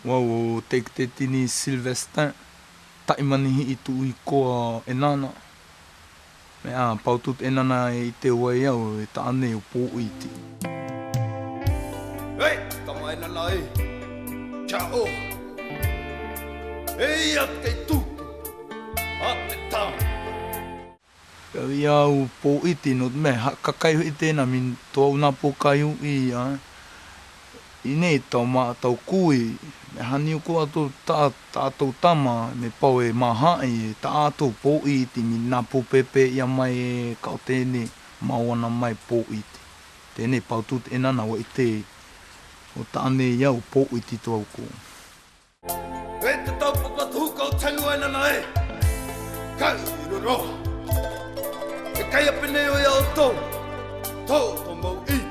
Wow, take te tini Sylvestin, taimanihi i tu i koa e nana. Me a pautut e nana e te wai au e ta ane o pō iti. Hei, tama e nana e. Kia o. Hei at kei tutu. A te tā. Kawi au pō iti no me kakaihu i tēnā min tō nā pō kaihu i I nei tau maa tau kui, me hani o kua tātou tama, me pau e mahai e tātou pō iti, mi nā pō pepe ia mai e kau tēne mawana mai pō iti. Tēne pau tūt e nana wa i te, o tāne iau pō iti tō au kō. E te tau papatu kau tenu e nana e, kai i roa. E kai apene o iau tō, tō mau iti.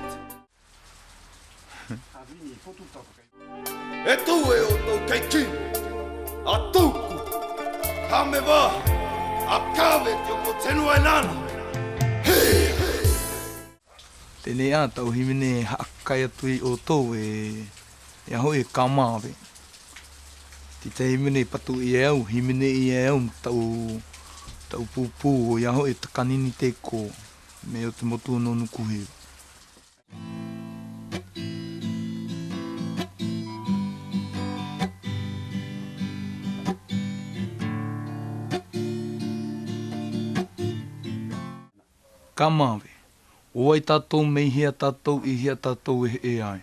E tu e o tau kei ki, a tuku, ka me wā, a kawe te o ko tenua e nana. Hei, hei. Tēne a tau himene haakai atu i o tōu e aho e kāmawe. Ti te himene patu i e au, himene i e au tau pūpū o i aho e takanini te kō, me o te motu no nukuhiu. Ka mawe, o ai tātou mei hea tātou I hea tātou e ai.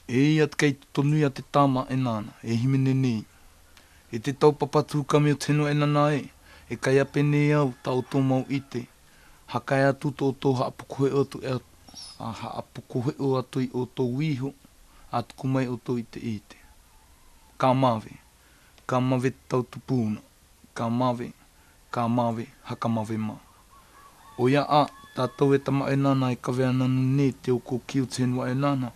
E iat kei tonui a te tāma e nāna, e himene nei. E te tau papatū kami o tino e nana e kai apene au tau tō mau ite. Hakai atu tō tō haapukohe atu I o tō wiho, atu kumai o tō ite. Ka mawe tau tupuna, ka mawe, haka mawe maa. O ia a, tātou e tama e nana e kawea nanu ne te oko ki o tenua e nana,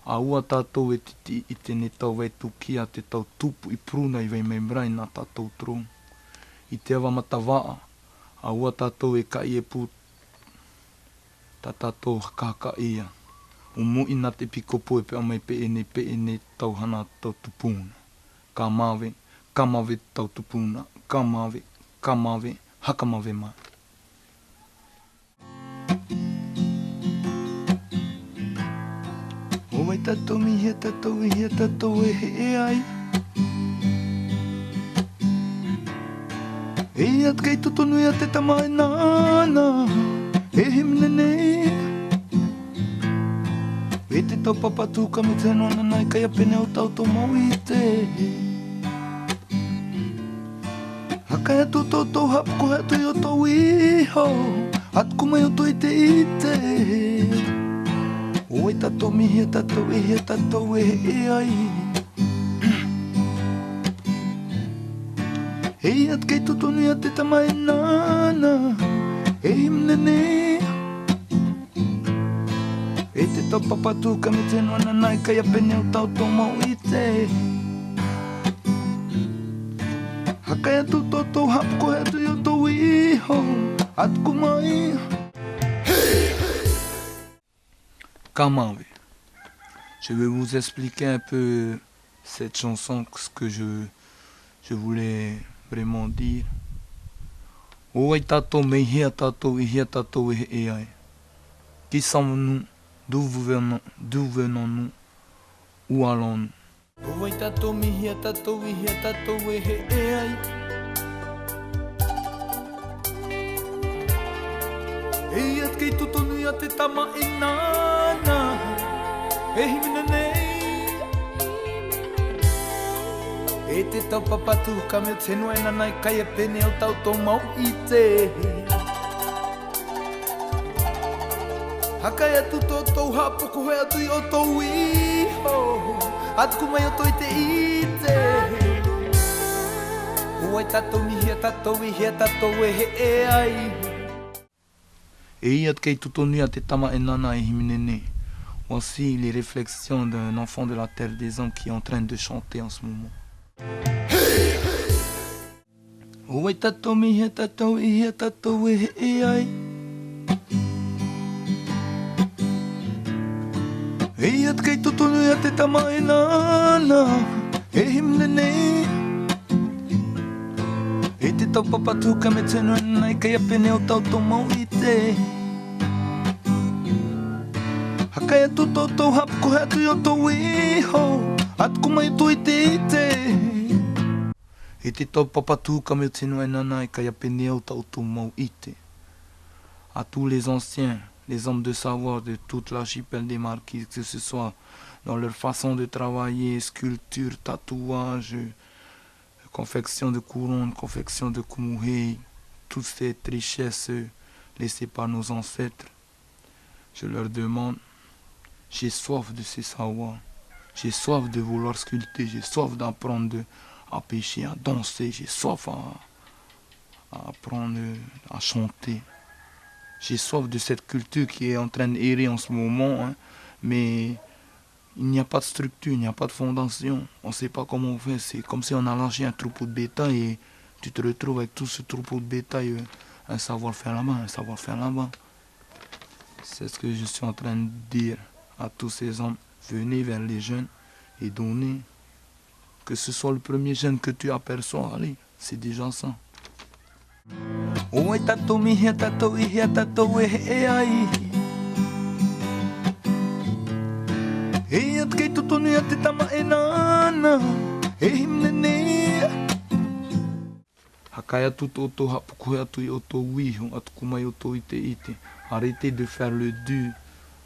a ua tātou e titi I tene tau wei tuki a te tau tupu I pruna I wei mei mrai nā tātou tro. I te awa mata waa, a ua tātou e kai e pū, tā tātou hakaka ia. O mo ina te pikopo e pe amai pe ene tau hana tau tupuna. Ka mawe tau tupuna, ka mawe, haka mawe maa. O wai tatou mi hea tatou e he e ai. E at kei tutonui a te tama e nāna, e himne nei. E te tau papatū ka me tēnua nana e kai apene o tau tō mau I te. Hakai atu tō hapko atu I o tō iho, atu kumai o tō I te. O e tatou mi hea tatou e ai. E at kei tutonu a te tama e nana, e himne nei. E te tau papatū ka me tēnua nana e kai apene o tau tō mau I te. Hakai atu tō hapko atu I o tō iho, atu kumai. Kamawe. Je vais vous expliquer un peu cette chanson, ce que je voulais vraiment dire. O ai tātou mei hea tātou I hea tātou e ai. Qui sommes-nous? D'où venons-nous? Où allons-nous? O ai tātou mei hea tātou I hea tātou e ai. E at kei tutonu a te tama e nana, e himene nei. E te tau papatū ka me tenua e nana e kai e pene o tau tō mau I te. Hakai atu tō hapoko he atu I o tō iho, atu kumai o tō I te. O ai tātou mi hea tātou I hea tātou e ai. Et iat kei tutonu a te tama e nana e himene nei. Voici les réflexions d'un enfant de la terre des hommes qui est en train de chanter en ce moment. Hey, hey. Oi tatou mihi tatou ihia tatou e ai. E at kei tutunu ia te tama e nana, e himne nei. E te tau papatu ka me tenu e nai kei apene o tau tau mau i te. Hakai atu tau tau hapu ko hea tui o tau iho, at kumai tu i te i te. E te tau papatu ka me tenu e nana kei apene o tau tau mau i te. À tous les anciens, les hommes de savoir de toute l'archipel des Marquises, que ce soit dans leur façon de travailler, sculpture, tatouage, confection de couronne, confection de kumuhei, toutes ces richesses laissées par nos ancêtres. Je leur demande, j'ai soif de ces savoirs, j'ai soif de vouloir sculpter, j'ai soif d'apprendre à pêcher, à danser, j'ai soif à apprendre à chanter. J'ai soif de cette culture qui est en train d'errer en ce moment, hein, mais il n'y a pas de structure, il n'y a pas de fondation. On ne sait pas comment on fait. C'est comme si on a lâché un troupeau de bétail et tu te retrouves avec tout ce troupeau de bétail, un savoir-faire là-bas, un savoir-faire là-bas. C'est ce que je suis en train de dire à tous ces hommes. Venez vers les jeunes et donnez. Que ce soit le premier jeune que tu aperçois, allez, c'est déjà ça. Oi tatou mihi tatou ihia tatou e ai. E at kei tutunu ia te tama e nana, e himne nei. Hakai atu tō hapuku atu I o tō wiho, atu kumai o tō ite ite. Arrêtez de faire le dur,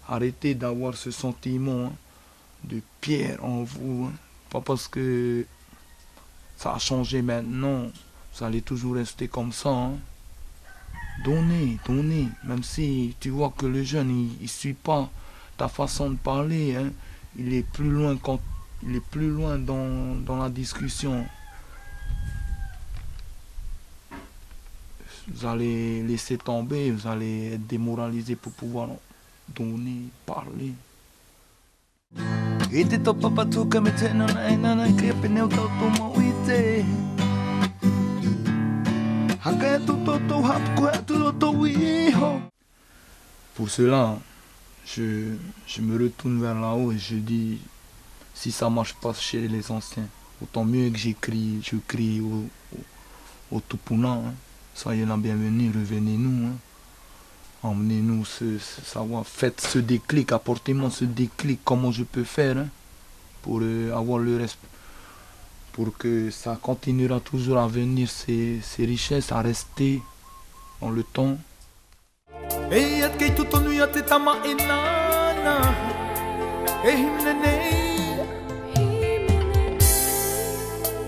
arrêtez d'avoir ce sentiment de pierre en vous. Pas parce que ça a changé maintenant, vous allez toujours rester comme ça. Hein. Donnez, donnez. Même si tu vois que le jeune, il ne suit pas ta façon de parler. Hein. Il est plus loin, dans la discussion. Vous allez laisser tomber, vous allez être démoralisé pour pouvoir donner, parler. E te topa patu ka me te nana e nana kei apene o tau tau mau I te. Hakai atu tau tau hapu ko hea tui o tau iho. Pour cela, je me retourne vers là-haut et je dis, si ça marche pas chez les anciens, autant mieux que je crie au Tupuna. Hein. Soyez la bienvenue, revenez-nous. Hein. Emmenez-nous ce savoir, faites ce déclic, apportez-moi ce déclic, comment je peux faire hein, pour avoir le respect, pour que ça continuera toujours à venir, ces richesses, à rester dans le temps. E at kei tutonu ia te tama e nana, e himne nei.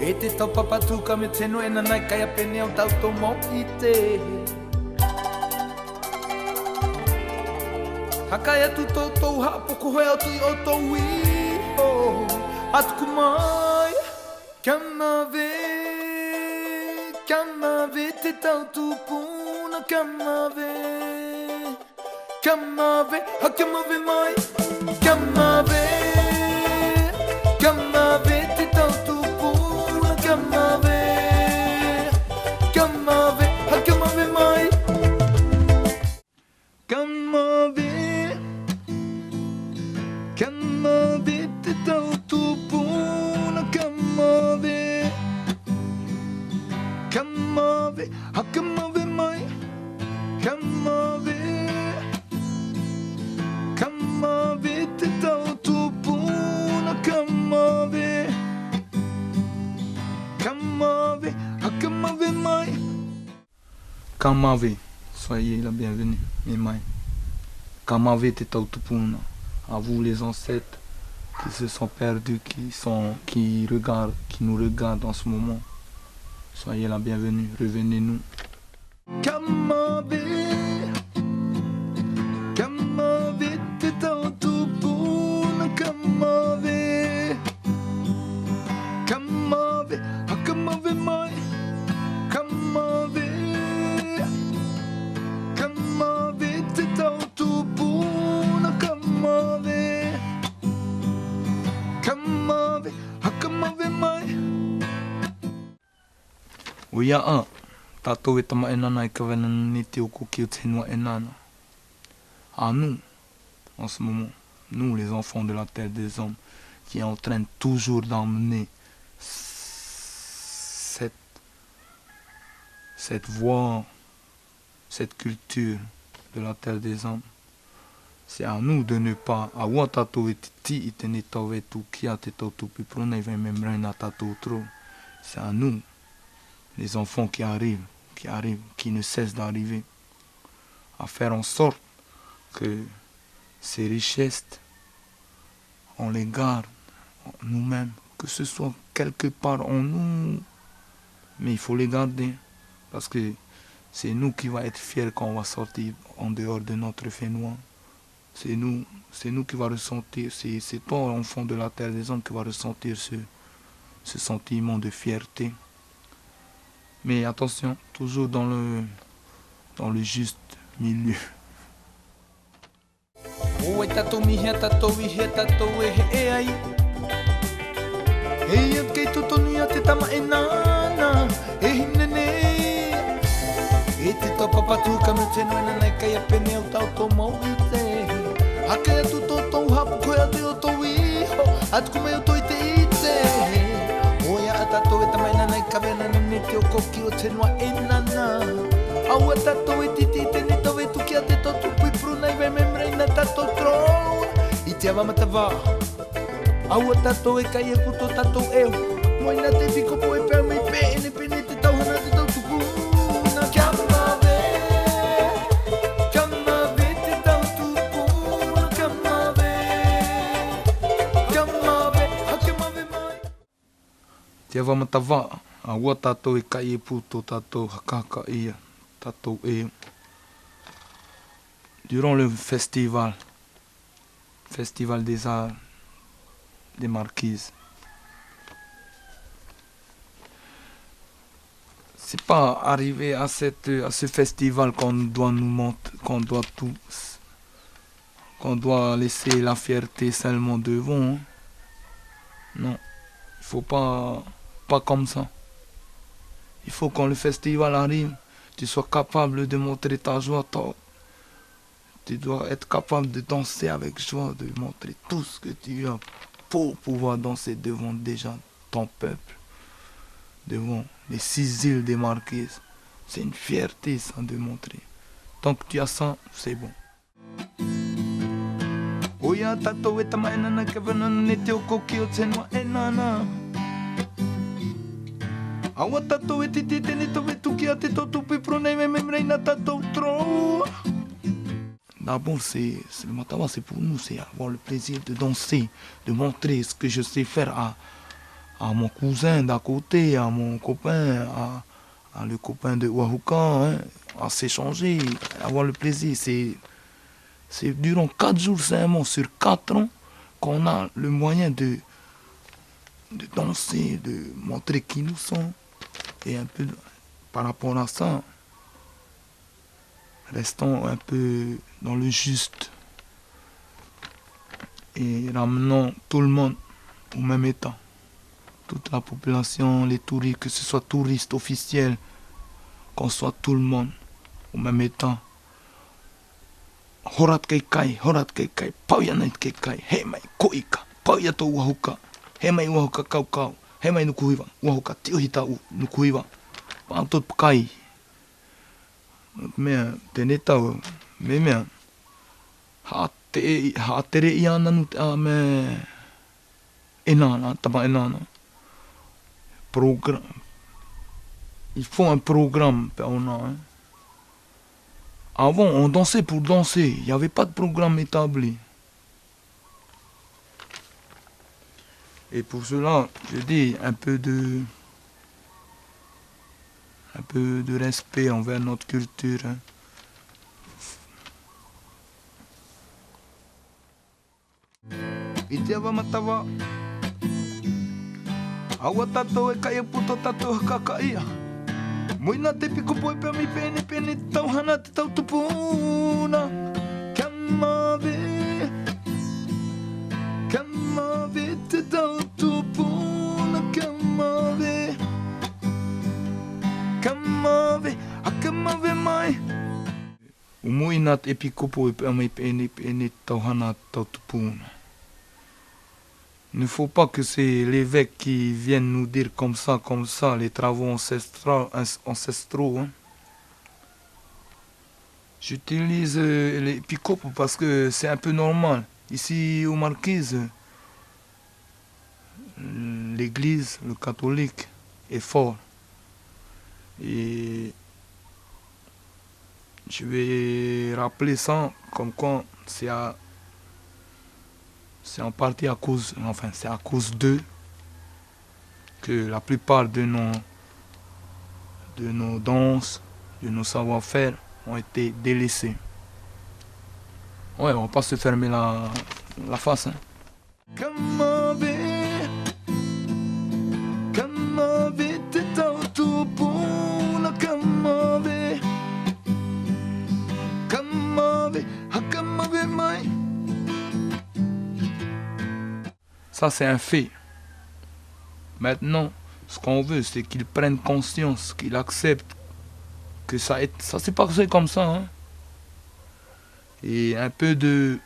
E te tau papatu ka me tenu e nanai kai apene au tau tau mau I te. Hakai atu tau tau hapuku hea tui o tau iho, atu kumai. Kamave te tau tupuna, kamave. Kamave, ha kamave mai. Kamave te tau tupuna, kamave. Kamave, ha kamave mai. Kamave te tau tupuna, kamave. Kamave, ha kamave mai. Kamave te tau tupuna, kamave. Kamave, ha kamave mai. Kamave, soyez la bienvenue, mes mains. Kamave te tau tupuna. À vous les ancêtres qui se sont perdus, qui nous regardent en ce moment. Soyez la bienvenue, revenez-nous. Kamave te tau tupuna, kamave. Kamave, ha kamave mai. Kamave te tau tupuna, kamave. Kamave, ha kamave mai. Oui, il y a un. Tatou e tama e nana e kawena ni te oko ki o te henua e nana. À nous, en ce moment, nous les enfants de la terre des hommes, qui est en train toujours d'emmener cette voix, cette culture de la terre des hommes. C'est à nous de ne pas awa tatou e titi i tene tau e tu ki a te tau tupi prona i vei membrei na tatou tro. C'est à nous, les enfants qui arrivent, qui ne cessent d'arriver, à faire en sorte que ces richesses, on les garde nous-mêmes, que ce soit quelque part en nous, mais il faut les garder, parce que c'est nous qui va être fiers quand on va sortir en dehors de notre fénois. C'est nous qui va ressentir, c'est toi, enfant de la terre des hommes, qui va ressentir ce sentiment de fierté. Mais attention, toujours dans le juste milieu. Oi tatou mihia tatou ihia tatou e he ai. Hei at kei tutonu ia te tama e nana, e hinene. E te topa patu ka me tenu e nanai kai a pene au tau tō mau i te. Hake atu tō tau hapu koe atu o tō iho, atu kume o tō i te i te. Oia a tatou e tama e nanai ka vena nene te o koki o tenua e nana. Au a tatou e titi te ni tau e tuki a te tō tupu i pruna i vei memrei na tatou trou. I te awa matawā. Au a tatou e kai e puto tatou eo. Moina te piko po e pēu mei pē e ne pene te tau hana te tau tupu. Na kia mawe, te tau tupu. Na kia mawe, hake mawe mai. Te awa matawā, aua tatou e kai e puto tatou hakaka ia, tatou eo. Durant le festival des arts, des marquises. C'est pas arrivé à ce festival qu'on doit nous montrer, qu'on doit laisser la fierté seulement devant. Hein. Non, il faut pas comme ça. Il faut quand le festival arrive, tu sois capable de montrer ta joie. Tu dois être capable de danser avec joie, de montrer tout ce que tu as pour pouvoir danser devant déjà ton peuple, devant les 6 îles des Marquises. C'est une fierté ça de montrer. Tant que tu as ça, c'est bon. Oia tatou e tama e nana ka vana ne te o koki o tenua e nana. Aua tatou e titi te ni tau e tuki a te tau tupi prunei me memrei na tatou trou. D'abord, le matawa, c'est pour nous, c'est avoir le plaisir de danser, de montrer ce que je sais faire à mon cousin d'à côté, à mon copain, à le copain de Wahuka, hein, à s'échanger, avoir le plaisir. C'est durant 4 jours seulement, sur 4 ans, qu'on a le moyen de danser, de montrer qui nous sommes. Et un peu par rapport à ça, restons un peu dans le juste et ramenons tout le monde au même état. Toute la population, les touristes, que ce soit touristes officiels, qu'on soit tout le monde au même état. Horat kei kai, pauia nei kei kai, he mai koika, pauia tō Wahuka, he mai Wahuka kaukau, he mai nukuhiwa, Wahuka tiohita u nukuhiwa, pātot pakai. Mea, tēne tau, mea, hātere i ana nu te a me enana, tama enana. Il faut un programme, hein. Avant, on dansait pour danser, il n'y avait pas de programme établi. Et pour cela, je dis un peu de respect envers notre culture. Hein. I te awa matawa. Aua tatou e kai e puto tatou hakaka ia. Moina te piko poe pēr mi pēne pēne tau hana te tau tupuna. Kia mawe te tau tupuna. Kia mawe Umuinat epikopo epene tauhana tautupuna. Il ne faut pas que c'est l'évêque qui vienne nous dire comme ça, les travaux ancestraux. Hein. J'utilise les picopes parce que c'est un peu normal. Ici, aux Marquises, l'église, le catholique, est fort. Et je vais rappeler ça comme quoi c'est en partie à cause, enfin c'est à cause d'eux que la plupart de nos danses, de nos savoir-faire ont été délaissés. Ouais, on va pas se fermer la face. Hein. Ça, c'est un fait. Maintenant, ce qu'on veut, c'est qu'ils prennent conscience, qu'ils acceptent que ça s'est passé comme ça. Hein? Et un peu de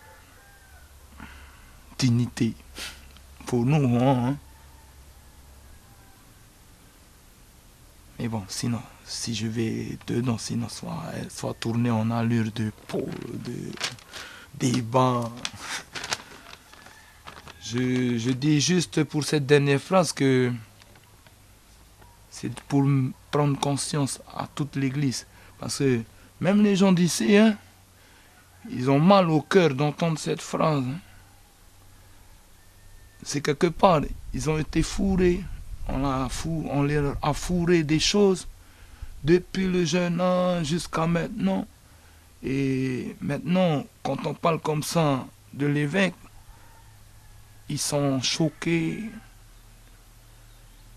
dignité pour nous. Hein? Mais bon, sinon, si je vais dedans, sinon, soit tourner en allure de débat. Je dis juste pour cette dernière phrase que c'est pour prendre conscience à toute l'église. Parce que même les gens d'ici, hein, ils ont mal au cœur d'entendre cette phrase. Hein. C'est quelque part, ils ont été fourrés. On leur a fourré des choses depuis le jeune âge jusqu'à maintenant. Et maintenant, quand on parle comme ça de l'évêque, ils sont choqués.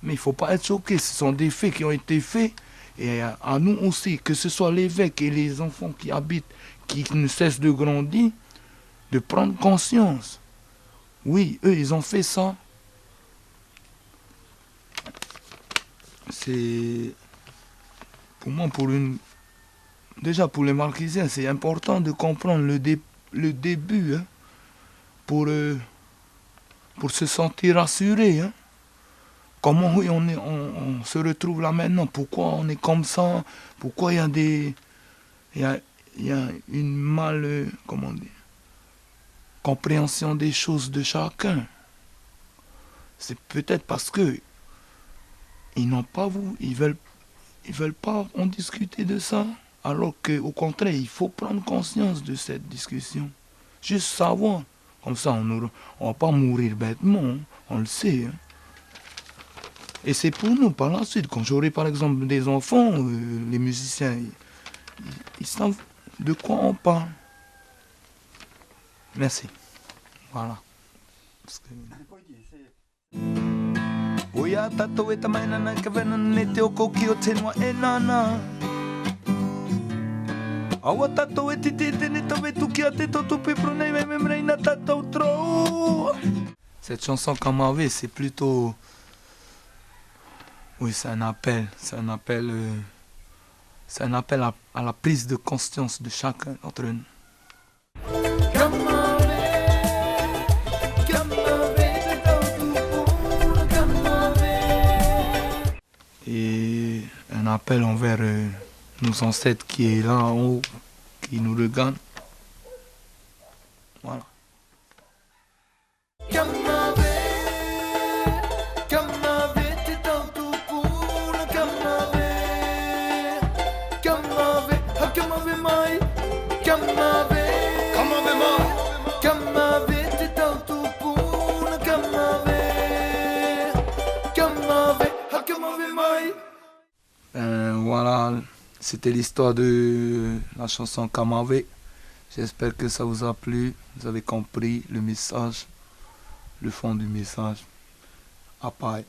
Mais il ne faut pas être choqué. Ce sont des faits qui ont été faits. Et à nous aussi, que ce soit l'évêque et les enfants qui habitent, qui ne cessent de grandir, de prendre conscience. Oui, eux, ils ont fait ça. C'est... Pour moi, déjà pour les Marquisiens, c'est important de comprendre le début. Hein, pour se sentir rassuré. Hein. Comment oui, on se retrouve là maintenant? Pourquoi on est comme ça? Pourquoi il y a une compréhension des choses de chacun? C'est peut-être parce que ils veulent pas en discuter de ça, alors qu'au contraire, il faut prendre conscience de cette discussion. Juste savoir. Comme ça, on ne va pas mourir bêtement, hein. On le sait. Hein. Et c'est pour nous, par la suite, quand j'aurai par exemple des enfants, les musiciens, ils savent de quoi on parle. Merci. Voilà. Cette chanson qu'on m'avait, c'est plutôt... Oui, c'est un appel. C'est un appel à la prise de conscience de chacun d'entre nous. Et un appel envers nos ancêtres qui est là en haut, qui nous regardent. Voilà. Voilà, c'était l'histoire de la chanson Kamave. J'espère que ça vous a plu, vous avez compris le message, le fond du message. À peine.